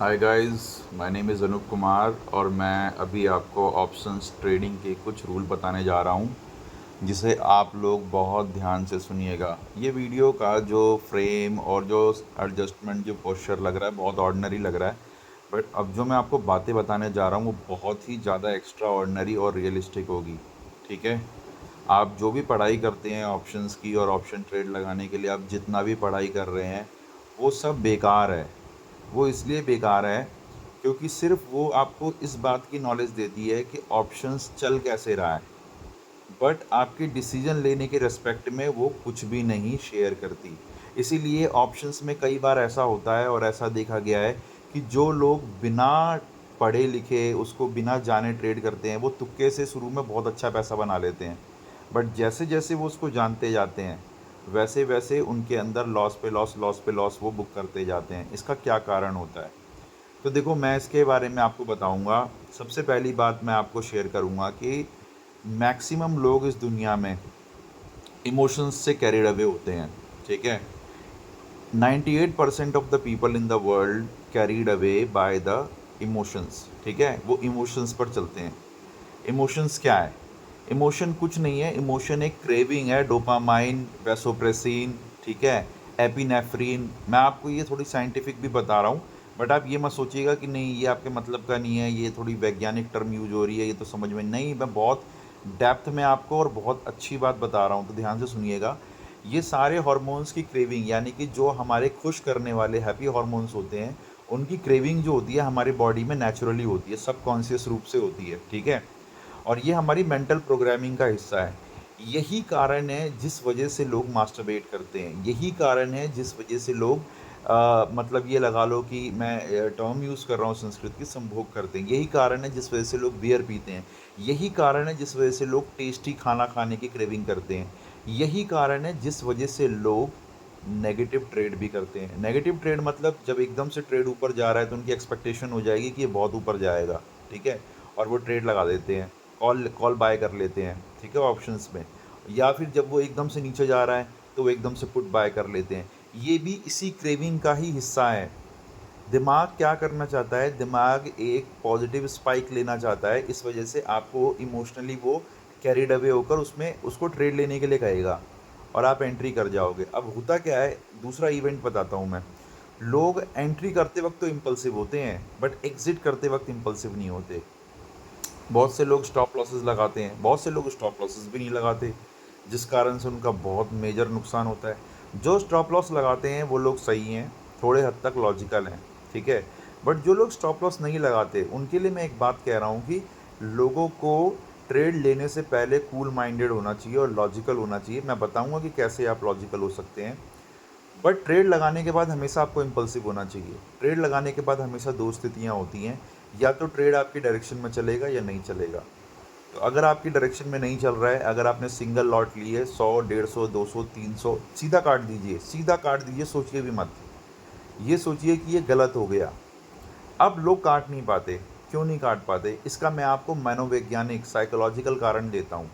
Hi guys, my name is Anoop Kumar और मैं अभी आपको ऑप्शंस ट्रेडिंग के कुछ रूल बताने जा रहा हूँ जिसे आप लोग बहुत ध्यान से सुनिएगा। ये वीडियो का जो फ्रेम और जो एडजस्टमेंट जो पोस्चर लग रहा है बहुत ऑर्डिनरी लग रहा है, बट अब जो मैं आपको बातें बताने जा रहा हूँ वो बहुत ही ज़्यादा एक्स्ट्रा ऑर्डिनरी और रियलिस्टिक होगी। ठीक है, आप जो भी पढ़ाई करते हैं ऑप्शंस की और ऑप्शन ट्रेड लगाने के लिए आप जितना भी पढ़ाई कर रहे हैं वो सब बेकार है। वो इसलिए बेकार है क्योंकि सिर्फ वो आपको इस बात की नॉलेज देती है कि ऑप्शंस चल कैसे रहा है, बट आपके डिसीजन लेने के रिस्पेक्ट में वो कुछ भी नहीं शेयर करती। इसीलिए ऑप्शंस में कई बार ऐसा होता है और ऐसा देखा गया है कि जो लोग बिना पढ़े लिखे उसको बिना जाने ट्रेड करते हैं वो तुक्के से शुरू में बहुत अच्छा पैसा बना लेते हैं, बट जैसे जैसे वो उसको जानते जाते हैं वैसे वैसे उनके अंदर लॉस पे लॉस वो बुक करते जाते हैं। इसका क्या कारण होता है? तो देखो, मैं इसके बारे में आपको बताऊंगा। सबसे पहली बात मैं आपको शेयर करूंगा कि मैक्सिमम लोग इस दुनिया में इमोशंस से कैरिड अवे होते हैं। ठीक है, 98% of the people in the world carried away by the emotions. ठीक है, वो इमोशंस पर चलते हैं। इमोशंस क्या है? इमोशन कुछ नहीं है, इमोशन एक क्रेविंग है, डोपामाइन, वैसोप्रेसिन, ठीक है, एपिनेफ्रीन। मैं आपको ये थोड़ी साइंटिफिक भी बता रहा हूँ, बट आप ये मत सोचिएगा कि नहीं ये आपके मतलब का नहीं है, ये थोड़ी वैज्ञानिक टर्म यूज हो रही है, ये तो समझ में नहीं। मैं बहुत डेप्थ में आपको और बहुत अच्छी बात बता रहा हूँ, तो ध्यान से सुनिएगा। ये सारे हार्मोन्स की क्रेविंग, यानी कि जो हमारे खुश करने वाले हैप्पी हार्मोन्स होते हैं, उनकी क्रेविंग जो होती है हमारी बॉडी में नेचुरली होती है, सबकॉन्शियस रूप से होती है। ठीक है, और ये हमारी मेंटल प्रोग्रामिंग का हिस्सा है। यही कारण है जिस वजह से लोग मास्टरबेट करते हैं, यही कारण है जिस वजह से लोग मतलब ये लगा लो कि मैं टर्म यूज़ कर रहा हूँ संस्कृत की, संभोग करते हैं। यही कारण है जिस वजह से लोग बियर पीते हैं। यही कारण है जिस वजह से लोग टेस्टी खाना खाने की क्रेविंग करते हैं। यही कारण है जिस वजह से लोग नेगेटिव ट्रेड भी करते हैं। नेगेटिव ट्रेड मतलब जब एकदम से ट्रेड ऊपर जा रहा है तो उनकी एक्सपेक्टेशन हो जाएगी कि ये बहुत ऊपर जाएगा। ठीक है, और वो ट्रेड लगा देते हैं, कॉल कॉल बाय कर लेते हैं। ठीक है, ऑप्शंस में। या फिर जब वो एकदम से नीचे जा रहा है तो वो एकदम से पुट बाय कर लेते हैं। ये भी इसी क्रेविंग का ही हिस्सा है। दिमाग क्या करना चाहता है? दिमाग एक पॉजिटिव स्पाइक लेना चाहता है, इस वजह से आपको इमोशनली वो कैरिड अवे होकर उसमें उसको ट्रेड लेने के लिए कहेगा और आप एंट्री कर जाओगे। अब होता क्या है, दूसरा इवेंट बताता हूँ मैं। लोग एंट्री करते वक्त तो इम्पल्सिव होते हैं, बट एग्जिट करते वक्त इम्पल्सिव नहीं होते। बहुत से लोग स्टॉप लॉसेस लगाते हैं, बहुत से लोग स्टॉप लॉसेस भी नहीं लगाते, जिस कारण से उनका बहुत मेजर नुकसान होता है। जो स्टॉप लॉस लगाते हैं वो लोग सही हैं, थोड़े हद तक लॉजिकल हैं। ठीक है, बट जो लोग स्टॉप लॉस नहीं लगाते उनके लिए मैं एक बात कह रहा हूँ कि लोगों को ट्रेड लेने से पहले कूल माइंडेड होना चाहिए और लॉजिकल होना चाहिए। मैं बताऊँगा कि कैसे आप लॉजिकल हो सकते हैं। बट ट्रेड लगाने के बाद हमेशा आपको इम्पल्सिव होना चाहिए। ट्रेड लगाने के बाद हमेशा दो स्थितियाँ होती हैं, या तो ट्रेड आपकी डायरेक्शन में चलेगा या नहीं चलेगा। तो अगर आपकी डायरेक्शन में नहीं चल रहा है, अगर आपने सिंगल लॉट ली है, 100, 150, 200, 300, सीधा काट दीजिए, सीधा काट दीजिए, सोचिए भी मत। ये सोचिए कि ये गलत हो गया। अब लोग काट नहीं पाते। क्यों नहीं काट पाते? इसका मैं आपको मनोवैज्ञानिक साइकोलॉजिकल कारण देता हूँ।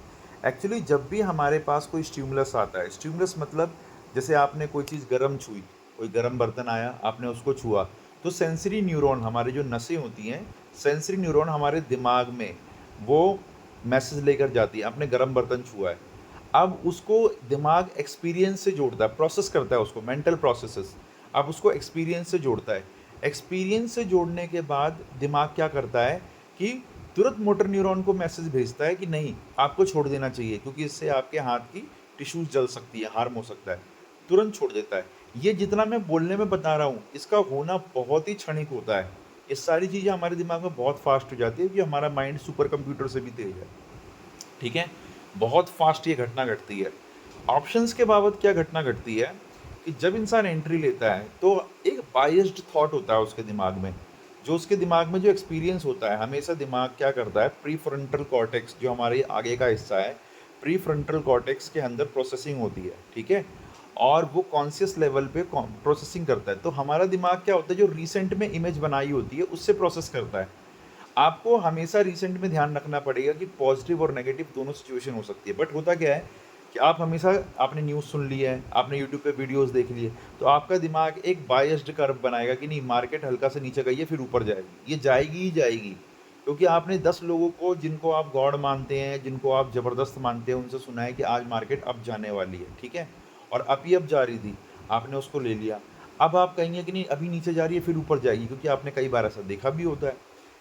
एक्चुअली जब भी हमारे पास कोई स्टिमुलस आता है, स्टिमुलस मतलब जैसे आपने कोई चीज़ गर्म छुई, कोई गर्म बर्तन आया, आपने उसको छुआ, तो सेंसरी न्यूरॉन, हमारी जो नसें होती हैं, सेंसरी न्यूरॉन हमारे दिमाग में वो मैसेज लेकर जाती है, आपने गर्म बर्तन छुआ है। अब उसको दिमाग एक्सपीरियंस से जोड़ता है, प्रोसेस करता है उसको, मेंटल प्रोसेसेस। अब उसको एक्सपीरियंस से जोड़ता है। एक्सपीरियंस से जोड़ने के बाद दिमाग क्या करता है कि तुरंत मोटर न्यूरॉन को मैसेज भेजता है कि नहीं, आपको छोड़ देना चाहिए, क्योंकि इससे आपके हाथ की टिश्यूज जल सकती है, हार्म हो सकता है। तुरंत छोड़ देता है। ये जितना मैं बोलने में बता रहा हूँ, इसका होना बहुत ही क्षणिक होता है। ये सारी चीज़ें हमारे दिमाग में बहुत फास्ट हो जाती है, क्योंकि हमारा माइंड सुपर कंप्यूटर से भी तेज है। ठीक है, बहुत फास्ट ये घटना घटती है। ऑप्शंस के बाबत क्या घटना घटती है कि जब इंसान एंट्री लेता है तो एक बायस्ड थॉट होता है उसके दिमाग में। जो उसके दिमाग में जो एक्सपीरियंस होता है, हमेशा दिमाग क्या करता है, प्री फ्रंटल कॉर्टेक्स जो हमारे आगे का हिस्सा है, प्री फ्रंटल कॉर्टेक्स के अंदर प्रोसेसिंग होती है। ठीक है, और वो कॉन्शियस लेवल पे प्रोसेसिंग करता है। तो हमारा दिमाग क्या होता है, जो रिसेंट में इमेज बनाई होती है उससे प्रोसेस करता है। आपको हमेशा रिसेंट में ध्यान रखना पड़ेगा कि पॉजिटिव और नेगेटिव दोनों सिचुएशन हो सकती है। बट होता क्या है, कि आप हमेशा आपने न्यूज़ सुन ली है, आपने यूट्यूब पे वीडियोज़ देख लिए, तो आपका दिमाग एक बायस्ड कर्व बनाएगा कि नहीं मार्केट हल्का से नीचे गई है फिर ऊपर जाएगी। ये जाएगी ही जाएगी। क्योंकि आपने 10 लोगों को जिनको आप गॉड मानते हैं, जिनको आप ज़बरदस्त मानते हैं, उनसे सुना है कि आज मार्केट अप जाने वाली है, ठीक है? और अप ही अप जा रही थी, आपने उसको ले लिया। अब आप कहेंगे कि नहीं अभी नीचे जा रही है फिर ऊपर जाएगी, क्योंकि आपने कई बार ऐसा देखा भी होता है,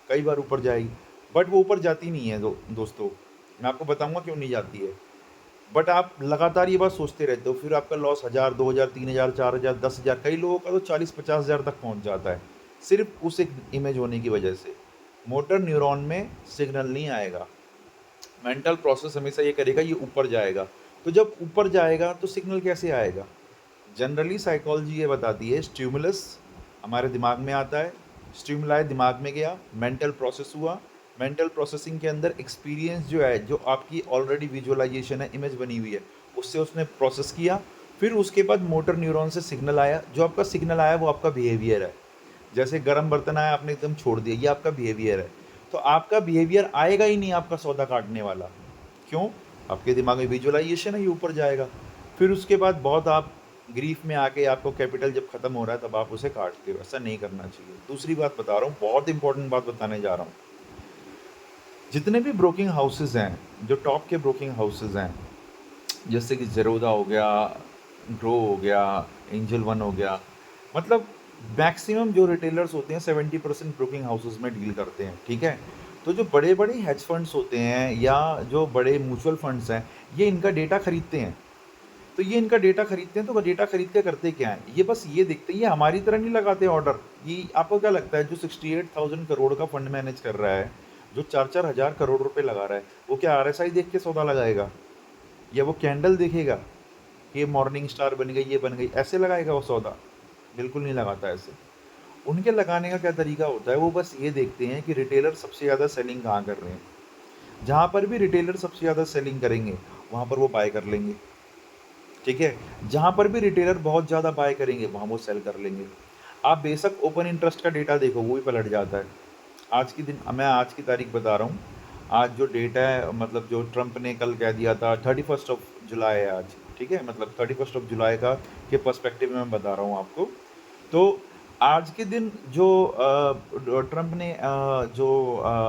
कई बार ऊपर जाएगी। बट वो ऊपर जाती नहीं है दोस्तों। मैं आपको बताऊँगा क्यों नहीं जाती है। बट आप लगातार ये बात सोचते रहते हो, फिर आपका लॉस 1000, 2000, 3000, 4000, 10,000, कई लोगों का तो 40-50,000 तक पहुंच जाता है, सिर्फ उस एक इमेज होने की वजह से। मोटर न्यूरॉन में सिग्नल नहीं आएगा, मेंटल प्रोसेस हमेशा ये करेगा ये ऊपर जाएगा। तो जब ऊपर जाएगा तो सिग्नल कैसे आएगा? जनरली साइकोलॉजी ये बताती है, स्टिमुलस हमारे दिमाग में आता है, स्टिमुलाई दिमाग में गया, मेंटल प्रोसेस हुआ, मेंटल प्रोसेसिंग के अंदर एक्सपीरियंस जो है, जो आपकी ऑलरेडी विजुअलाइजेशन है, इमेज बनी हुई है, उससे उसने प्रोसेस किया। फिर उसके बाद मोटर न्यूरॉन से सिग्नल आया, जो आपका सिग्नल आया वो आपका बिहेवियर है। जैसे गर्म बर्तन आया आपने एकदम छोड़ दिया, ये आपका बिहेवियर है। तो आपका बिहेवियर आएगा ही नहीं आपका सौदा काटने वाला। क्यों? आपके दिमाग में विजुअलाइजेशन है, ये ऊपर जाएगा। फिर उसके बाद बहुत आप ग्रीफ में आके आपको कैपिटल जब खत्म हो रहा है तब आप उसे काटते हो। ऐसा नहीं करना चाहिए। दूसरी बात बता रहा हूँ, बहुत इंपॉर्टेंट बात बताने जा रहा हूँ। जितने भी ब्रोकिंग हाउसेज हैं, जो टॉप के ब्रोकिंग हाउसेज हैं, जैसे कि ज़ेरोधा हो गया, ग्रो हो गया, एंजल वन हो गया, मतलब मैक्सिमम जो रिटेलर्स होते हैं 70% ब्रोकिंग हाउसेज में डील करते हैं, ठीक है? तो जो बड़े बड़े हेज फंड्स होते हैं या जो बड़े म्यूचुअल फंड्स हैं, ये इनका डेटा खरीदते हैं। तो ये इनका डेटा खरीदते हैं, तो वो डेटा खरीद के करते क्या हैं? ये बस ये देखते हैं, ये हमारी तरह नहीं लगाते ऑर्डर। ये आपको क्या लगता है जो 68,000 करोड़ का फंड मैनेज कर रहा है, जो 4-4 हज़ार करोड़ रुपए लगा रहा है, वो क्या आरएसआई देख के सौदा लगाएगा? या वो कैंडल देखेगा कि ये मॉर्निंग स्टार बन गई, ये बन गई, ऐसे लगाएगा वो सौदा? बिल्कुल नहीं लगाता ऐसे। उनके लगाने का क्या तरीका होता है, वो बस ये देखते हैं कि रिटेलर सबसे ज़्यादा सेलिंग कहाँ कर रहे हैं। जहाँ पर भी रिटेलर सबसे ज़्यादा सेलिंग करेंगे, वहाँ पर वो बाय कर लेंगे, ठीक है? जहाँ पर भी रिटेलर बहुत ज़्यादा बाय करेंगे, वहाँ वो सेल कर लेंगे। आप बेशक ओपन इंटरेस्ट का डेटा देखो, वो भी पलट जाता है। आज की दिन मैं आज की तारीख बता रहा हूँ। आज जो डेट है, मतलब जो ट्रंप ने कल कह दिया था, 31st ऑफ जुलाई है आज, ठीक है? मतलब 31st ऑफ जुलाई का के पर्सपेक्टिव में मैं बता रहा हूँ आपको। तो आज के दिन जो ट्रंप ने जो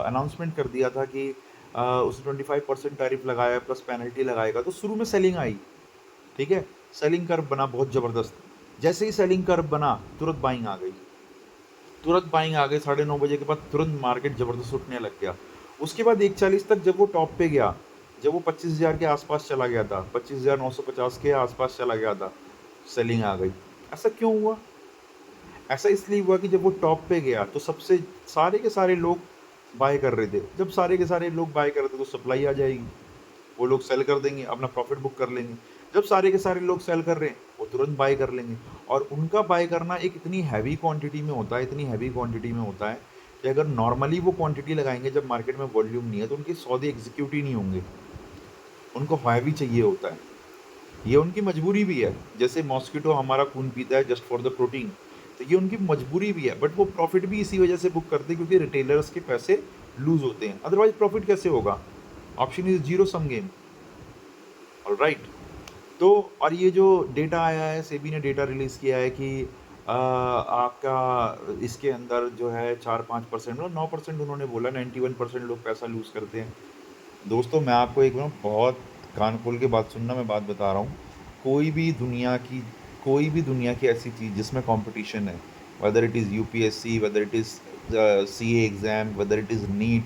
अनाउंसमेंट कर दिया था कि उसने 25% टैरिफ लगाया प्लस पेनल्टी लगाएगा, तो शुरू में सेलिंग आई, ठीक है? सेलिंग कर्व बना बहुत ज़बरदस्त। जैसे ही सेलिंग कर्व बना, तुरंत बाइंग आ गई। तुरंत बाइंग आ गई, 9:30 बजे के बाद तुरंत मार्केट ज़बरदस्त उठने लग गया। उसके बाद 1:40 तक जब वो टॉप पे गया, जब वो 25,000 के आसपास चला गया था, 25,950 के आसपास चला गया था, सेलिंग आ गई। ऐसा क्यों हुआ? ऐसा इसलिए हुआ कि जब वो टॉप पे गया तो सबसे सारे के सारे लोग बाय कर रहे थे। जब सारे के सारे लोग बाय कर रहे थे तो सप्लाई आ जाएगी, वो लोग सेल कर देंगे, अपना प्रॉफिट बुक कर लेंगे। जब सारे के सारे लोग सेल कर रहे हैं, वो तुरंत बाय कर लेंगे। और उनका बाय करना एक इतनी हैवी क्वांटिटी में होता है, इतनी हैवी क्वांटिटी में होता है कि अगर नॉर्मली वो क्वांटिटी लगाएंगे जब मार्केट में वॉल्यूम नहीं है, तो उनके सौदे एग्जीक्यूट ही नहीं होंगे। उनको हैवी चाहिए होता है, ये उनकी मजबूरी भी है। जैसे मॉस्किटो हमारा खून पीता है जस्ट फॉर द प्रोटीन, तो ये उनकी मजबूरी भी है। बट वो प्रॉफिट भी इसी वजह से बुक करते हैं क्योंकि रिटेलर्स के पैसे लूज होते हैं, अदरवाइज प्रॉफिट कैसे होगा? Option is zero sum game. Alright. तो और ये जो डेटा आया है, सेबी ने डेटा रिलीज़ किया है कि आपका इसके अंदर जो है 4-5%, मतलब 9% उन्होंने बोला, 91% लोग पैसा लूज़ करते हैं। दोस्तों मैं आपको एक ना बहुत कान खोल के बात सुनना, मैं बात बता रहा हूँ। कोई भी दुनिया की कोई भी दुनिया की ऐसी चीज़ जिसमें कंपटीशन है, whether it is UPSC, whether it is CA exam, whether it is NEET,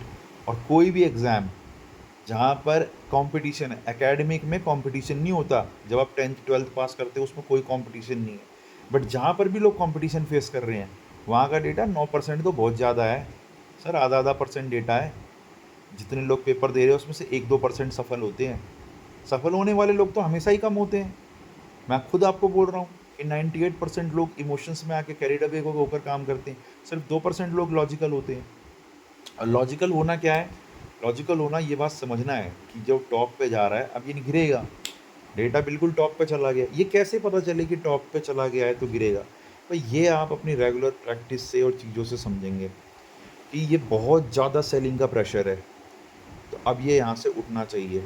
और कोई भी एग्ज़ाम जहाँ पर कंपटीशन है, एकेडमिक में कंपटीशन नहीं होता। जब आप 10th 12th पास करते हो उसमें कोई कंपटीशन नहीं है। बट जहाँ पर भी लोग कंपटीशन फेस कर रहे हैं, वहाँ का डेटा 9% तो बहुत ज़्यादा है सर, आधा आधा परसेंट डेटा है। जितने लोग पेपर दे रहे हैं उसमें से 1-2% सफल होते हैं। सफल होने वाले लोग तो हमेशा ही कम होते हैं। मैं खुद आपको बोल रहा हूँ कि 98% लोग इमोशंस में आके कैरिड अवे होकर काम करते हैं, सिर्फ 2% लोग लॉजिकल होते हैं। और लॉजिकल होना क्या है? लॉजिकल होना ये बात समझना है कि जब टॉप पे जा रहा है, अब ये नहीं गिरेगा। डेटा बिल्कुल टॉप पे चला गया, ये कैसे पता चले कि टॉप पे चला गया है तो गिरेगा? तो ये आप अपनी रेगुलर प्रैक्टिस से और चीज़ों से समझेंगे कि ये बहुत ज़्यादा सेलिंग का प्रेशर है, तो अब ये यहाँ से उठना चाहिए,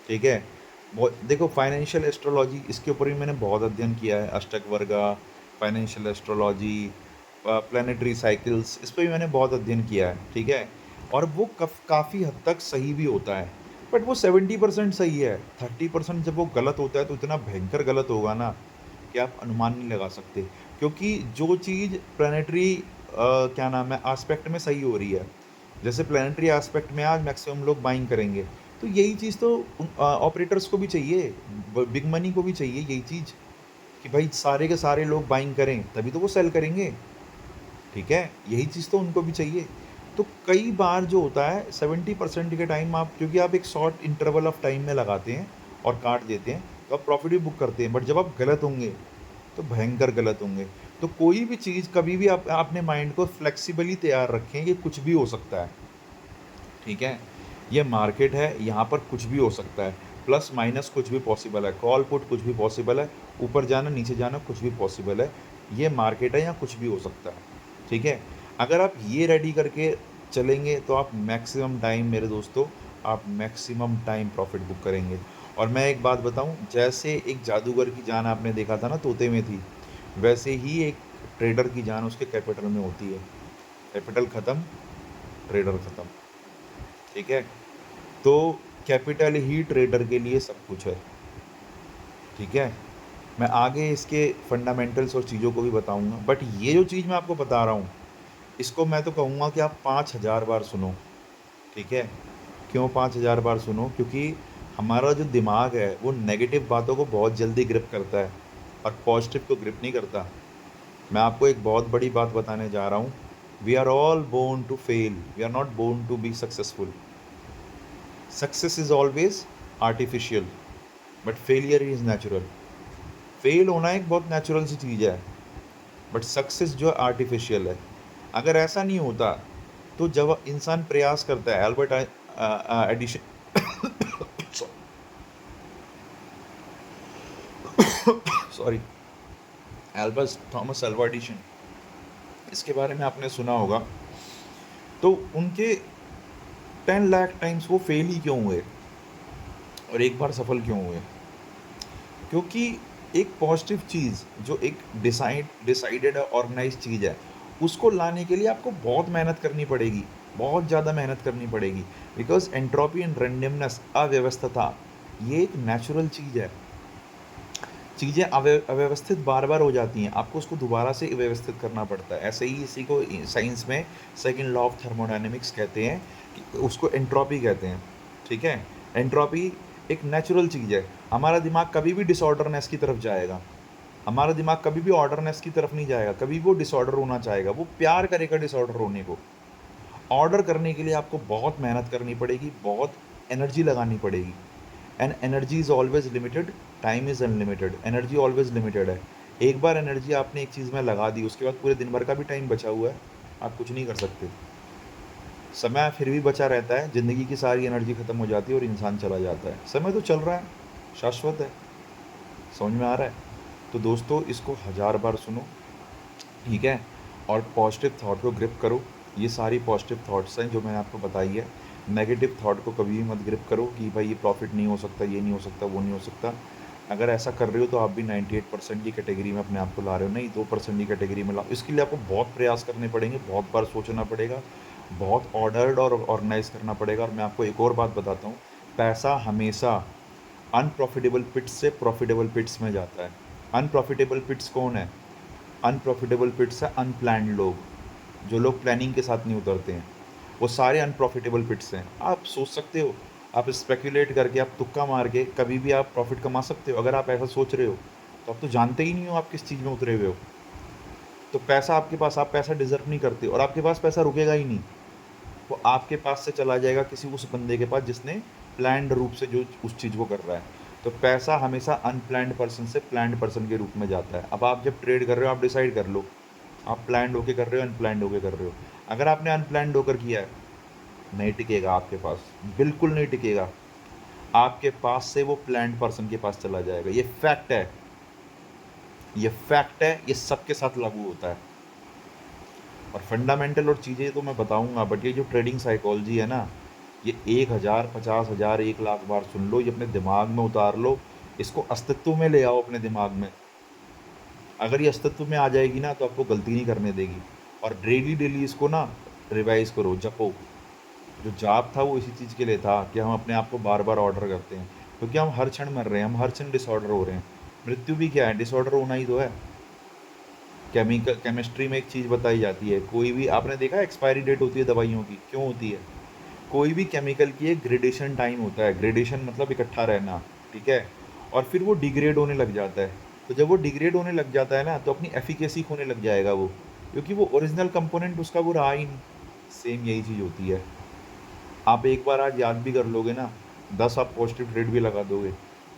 ठीक है? बहुत देखो, फाइनेंशियल एस्ट्रोलॉजी इसके ऊपर भी मैंने बहुत अध्ययन किया है, अष्टक वर्गा, फाइनेंशियल एस्ट्रोलॉजी, प्लानिटरी साइकिल्स, इस पे भी मैंने बहुत अध्ययन किया है, ठीक है। और वो काफ़ी हद तक सही भी होता है, बट वो 70% सही है। 30% जब वो गलत होता है तो इतना भयंकर गलत होगा ना कि आप अनुमान नहीं लगा सकते। क्योंकि जो चीज़ प्लानिटरी क्या नाम है एस्पेक्ट में सही हो रही है, जैसे प्लानिटरी एस्पेक्ट में आज मैक्सिमम लोग बाइंग करेंगे, तो यही चीज़ तो ऑपरेटर्स को भी चाहिए, बिग मनी को भी चाहिए यही चीज़, कि भाई सारे के सारे लोग बाइंग करें तभी तो वो सेल करेंगे, ठीक है। यही चीज़ तो उनको भी चाहिए। तो कई बार जो होता है 70% के टाइम आप, क्योंकि आप एक शॉर्ट इंटरवल ऑफ टाइम में लगाते हैं और काट देते हैं, तो आप प्रॉफिट भी बुक करते हैं, बट जब आप गलत होंगे तो भयंकर गलत होंगे। तो कोई भी चीज़ कभी भी आप अपने माइंड को फ्लेक्सिबली तैयार रखें, ये कुछ भी हो सकता है, ठीक है। ये मार्केट है, यहाँ पर कुछ भी हो सकता है, प्लस माइनस कुछ भी पॉसिबल है, कॉल पुट कुछ भी पॉसिबल है, ऊपर जाना नीचे जाना कुछ भी पॉसिबल है। ये मार्केट है, यहाँ कुछ भी हो सकता है, ठीक है। अगर आप ये रेडी करके चलेंगे तो आप मैक्सिमम टाइम, मेरे दोस्तों, आप मैक्सिमम टाइम प्रॉफिट बुक करेंगे। और मैं एक बात बताऊं, जैसे एक जादूगर की जान आपने देखा था ना तोते में थी, वैसे ही एक ट्रेडर की जान उसके कैपिटल में होती है। कैपिटल ख़त्म, ट्रेडर ख़त्म, ठीक है। तो कैपिटल ही ट्रेडर के लिए सब कुछ है, ठीक है। मैं आगे इसके फंडामेंटल्स और चीज़ों को भी बताऊंगा, बट ये जो चीज़ मैं आपको बता रहा हूँ, इसको मैं तो कहूँगा कि आप 5,000 बार सुनो, ठीक है। क्यों 5,000 बार सुनो? क्योंकि हमारा जो दिमाग है वो नेगेटिव बातों को बहुत जल्दी ग्रिप करता है और पॉजिटिव को ग्रिप नहीं करता। मैं आपको एक बहुत बड़ी बात बताने जा रहा हूँ, we are all born to fail, we are not born to be successful. Success is always artificial, but failure is natural. Fail होना एक बहुत नेचुरल सी चीज़ है, बट सक्सेस जो आर्टिफिशियल है। अगर ऐसा नहीं होता तो जब इंसान प्रयास करता है, Albert Edison sorry, Albert Thomas Alva Edison, इसके बारे में आपने सुना होगा। तो उनके 10 लाख टाइम्स वो फेल ही क्यों हुए और एक बार सफल क्यों हुए? क्योंकि एक पॉजिटिव चीज़ जो एक डिसाइडेड ऑर्गेनाइज चीज़ है, उसको लाने के लिए आपको बहुत मेहनत करनी पड़ेगी, बहुत ज़्यादा मेहनत करनी पड़ेगी। बिकॉज एंट्रोपी एंड रैंडमनेस, अव्यवस्था, ये एक नेचुरल चीज़ है। चीज़ें अव्यवस्थित बार बार हो जाती हैं, आपको उसको दोबारा से व्यवस्थित करना पड़ता है। ऐसे ही इसी को साइंस में सेकंड लॉ ऑफ थर्मोडायनेमिक्स कहते हैं, कि उसको एंट्रोपी कहते हैं, ठीक है। एंट्रोपी एक नेचुरल चीज़ है। हमारा दिमाग कभी भी डिसऑर्डरनेस की तरफ जाएगा, हमारा दिमाग कभी भी ऑर्डरनेस की तरफ नहीं जाएगा, कभी वो डिसऑर्डर होना चाहेगा, वो प्यार करेगा डिसऑर्डर होने को। ऑर्डर करने के लिए आपको बहुत मेहनत करनी पड़ेगी, बहुत एनर्जी लगानी पड़ेगी। And energy is always limited, time is unlimited, energy always limited है। एक बार एनर्जी आपने एक चीज़ में लगा दी, उसके बाद पूरे दिन भर का भी टाइम बचा हुआ है, आप कुछ नहीं कर सकते। समय फिर भी बचा रहता है, ज़िंदगी की सारी एनर्जी ख़त्म हो जाती है और इंसान चला जाता है। समय तो चल रहा है, शाश्वत है। समझ में आ रहा है? तो दोस्तों, इसको 1000 बार सुनो, ठीक है। और पॉजिटिव थाट को ग्रिप करो। ये सारी पॉजिटिव थाट्स हैं जो मैंने आपको बताई है। नेगेटिव थाट को कभी भी मत ग्रिप करो कि भाई ये प्रॉफिट नहीं हो सकता, ये नहीं हो सकता, वो नहीं हो सकता। अगर ऐसा कर रहे हो तो आप भी 98% की कैटेगरी में अपने आप को ला रहे हो, नहीं 2% की कैटेगरी में लाओ। इसके लिए आपको बहुत प्रयास करने पड़ेंगे, बहुत बार सोचना पड़ेगा, बहुत ऑर्डर्ड और ऑर्गेनाइज करना पड़ेगा। और मैं आपको एक और बात बताता हूँ, पैसा हमेशा अनप्रॉफिटेबल पिट्स से प्रॉफिटेबल पिट्स में जाता है। अनप्रॉफिटेबल पिट्स कौन है? अनप्रॉफिटेबल पिट्स है अनप्लैन्ड लोग, जो लोग प्लानिंग के साथ नहीं उतरते हैं, वो सारे अनप्रॉफिटेबल पिट्स हैं। आप सोच सकते हो, आप स्पेकुलेट करके, आप तुक्का मार के कभी भी आप प्रॉफिट कमा सकते हो। अगर आप ऐसा सोच रहे हो तो आप तो जानते ही नहीं हो आप किस चीज़ में उतरे हुए हो। तो पैसा आपके पास, आप पैसा डिजर्व नहीं करते और आपके पास पैसा रुकेगा ही नहीं, वो आपके पास से चला जाएगा किसी उस बंदे के पास जिसने प्लान्ड रूप से जो उस चीज़ को कर रहा है। तो पैसा हमेशा अनप्लैन्ड पर्सन से प्लान्ड पर्सन के रूप में जाता है। अब आप जब ट्रेड कर रहे हो, आप डिसाइड कर लो, आप प्लान्ड होके कर रहे हो, अनप्लैन्ड होके कर रहे हो। अगर आपने अनप्लैन्ड होकर किया है, नहीं टिकेगा आपके पास, बिल्कुल नहीं टिकेगा। आपके पास से वो प्लान्ड पर्सन के पास चला जाएगा। ये फैक्ट है, ये फैक्ट है, ये सबके साथ लागू होता है। और फंडामेंटल और चीज़ें तो मैं बताऊंगा, बट ये जो ट्रेडिंग साइकोलॉजी है ना, ये 1000, 50,000, 1 लाख बार सुन लो, ये अपने दिमाग में उतार लो, इसको अस्तित्व में ले आओ अपने दिमाग में। अगर ये अस्तित्व में आ जाएगी ना तो आपको गलती नहीं करने देगी। और डेली डेली इसको ना रिवाइज करो, जपो। जो जाप था वो इसी चीज़ के लिए था कि हम अपने आप को बार बार ऑर्डर करते हैं, क्योंकि हम हर क्षण मर रहे हैं, हम हर क्षण डिसऑर्डर हो रहे हैं। मृत्यु भी क्या है? डिसऑर्डर होना ही तो है। केमिस्ट्री में एक चीज़ बताई जाती है, कोई भी, आपने देखा एक्सपायरी डेट होती है दवाइयों की, क्यों होती है? कोई भी केमिकल की एक ग्रेडेशन टाइम होता है, ग्रेडेशन मतलब इकट्ठा रहना, ठीक है? और फिर वो डिग्रेड होने लग जाता है। तो जब वो डिग्रेड होने लग जाता है ना तो अपनी एफिकेसी खोने लग जाएगा वो, क्योंकि वो ओरिजिनल कंपोनेंट उसका वो रहा ही नहीं। सेम यही चीज़ होती है। आप एक बार आज याद भी कर लोगे ना, 10 आप पॉजिटिव ट्रेड भी लगा दोगे,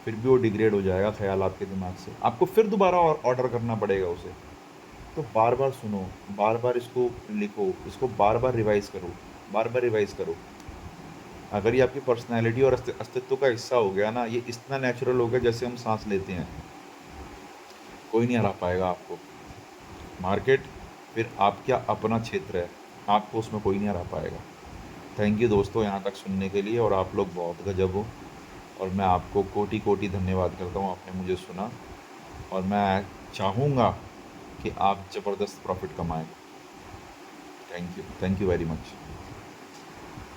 फिर भी वो डिग्रेड हो जाएगा ख्याल आपके दिमाग से, आपको फिर दोबारा ऑर्डर करना पड़ेगा उसे। तो बार बार सुनो, बार बार इसको लिखो, इसको बार बार रिवाइज करो, बार बार रिवाइज करो। अगर ये आपकी पर्सनैलिटी और अस्तित्व का हिस्सा हो गया ना, ये इतना नेचुरल हो गया जैसे हम सांस लेते हैं, कोई नहीं हरा पाएगा आपको। मार्केट फिर आपका अपना क्षेत्र है, आपको उसमें कोई नहीं हरा पाएगा। थैंक यू दोस्तों यहाँ तक सुनने के लिए, और आप लोग बहुत गजब हो, और मैं आपको कोटि कोटि धन्यवाद करता हूँ, आपने मुझे सुना। और मैं चाहूँगा कि आप ज़बरदस्त प्रॉफिट कमाएं। Thank you very much.